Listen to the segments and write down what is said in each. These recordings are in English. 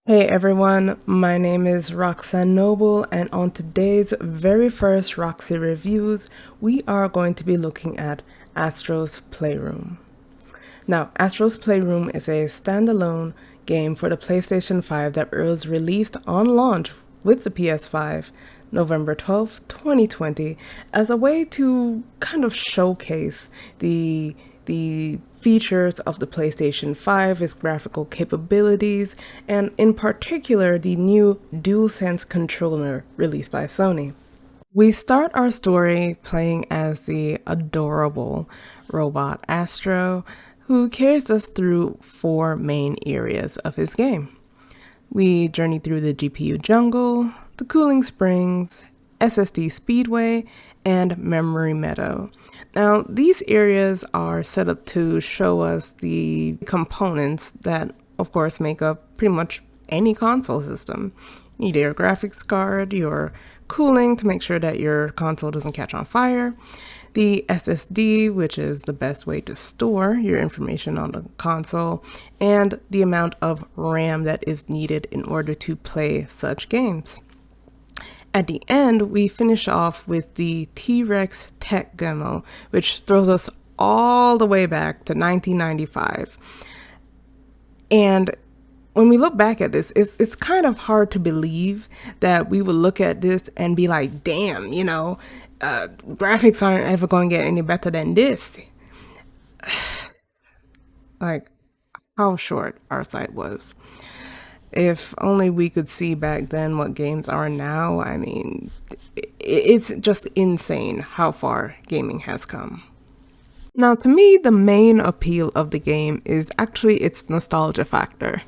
Hey everyone, my name is Roxanne Noble, and on today's very first Rhoxie Reviews, we are going to be looking at Astro's Playroom. Now, Astro's Playroom is a standalone game for the PlayStation 5 that was released on launch with the PS5 November 12th, 2020, as a way to kind of showcase the features of the PlayStation 5, its graphical capabilities, and in particular the new DualSense controller released by Sony. We start our story playing as the adorable robot Astro, who carries us through four main areas of his game. We journey through the GPU jungle, the cooling springs, SSD Speedway, and Memory Meadow. Now, these areas are set up to show us the components that, of course, make up pretty much any console system. You need your graphics card, your cooling to make sure that your console doesn't catch on fire, the SSD, which is the best way to store your information on the console, and the amount of RAM that is needed in order to play such games. At the end, we finish off with the TRex Tech demo, which throws us all the way back to 1995. And when we look back at this, it's kind of hard to believe that we would look at this and be like, damn, graphics aren't ever going to get any better than this. Like, how short our sight was. If only we could see back then what games are now. I mean, it's just insane how far gaming has come. Now, to me, the main appeal of the game is actually its nostalgia factor.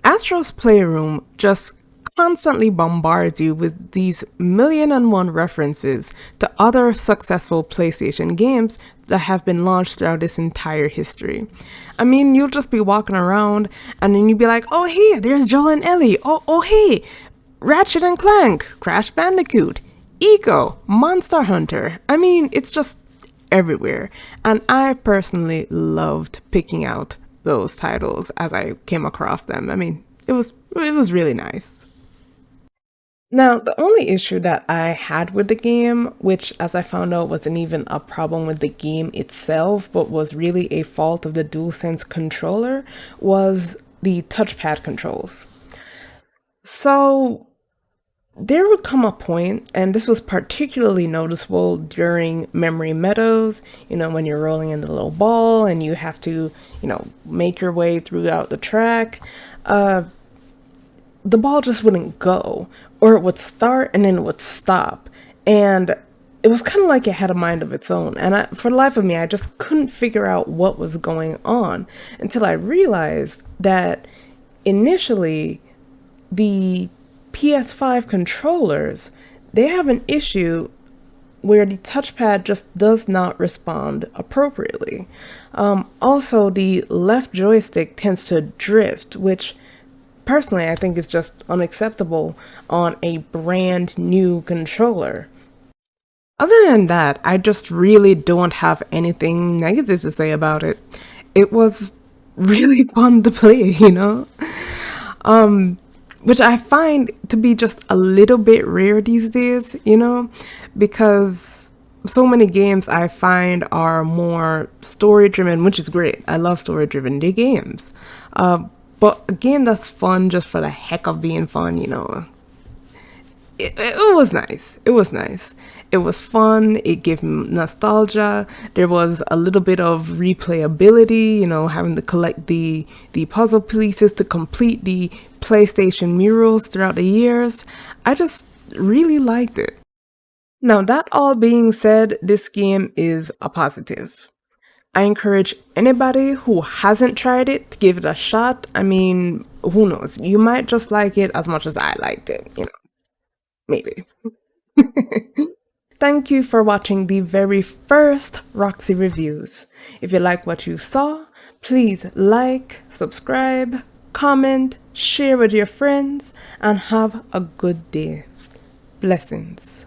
Astro's Playroom just constantly bombards you with these million and one references to other successful PlayStation games that have been launched throughout this entire history. I mean, you'll just be walking around and then you'll be like, oh hey, there's Joel and Ellie. Oh hey, Ratchet and Clank, Crash Bandicoot, Eco, Monster Hunter. I mean, it's just everywhere. And I personally loved picking out those titles as I came across them. I mean, it was really nice. Now, the only issue that I had with the game, which as I found out wasn't even a problem with the game itself, but was really a fault of the DualSense controller, was the touchpad controls. So there would come a point, and this was particularly noticeable during Memory Meadows, when you're rolling in the little ball and you have to, make your way throughout the track. The ball just wouldn't go, or it would start and then it would stop. And it was kind of like it had a mind of its own. And for the life of me, I just couldn't figure out what was going on until I realized that initially the PS5 controllers, they have an issue where the touchpad just does not respond appropriately. Also, the left joystick tends to drift, which personally I think is just unacceptable on a brand new controller. Other than that, I just really don't have anything negative to say about it. It was really fun to play, which I find to be just a little bit rare these days, because so many games I find are more story driven, which is great. I love story driven games. But a game that's fun just for the heck of being fun, it was nice. It was nice. It was fun. It gave me nostalgia. There was a little bit of replayability, having to collect the puzzle pieces to complete the PlayStation murals throughout the years. I just really liked it. Now, that all being said, this game is a positive. I encourage anybody who hasn't tried it to give it a shot. I mean, who knows? You might just like it as much as I liked it, maybe. Thank you for watching the very first Rhoxie Reviews. If you like what you saw, please like, subscribe, comment, share with your friends, and have a good day. Blessings.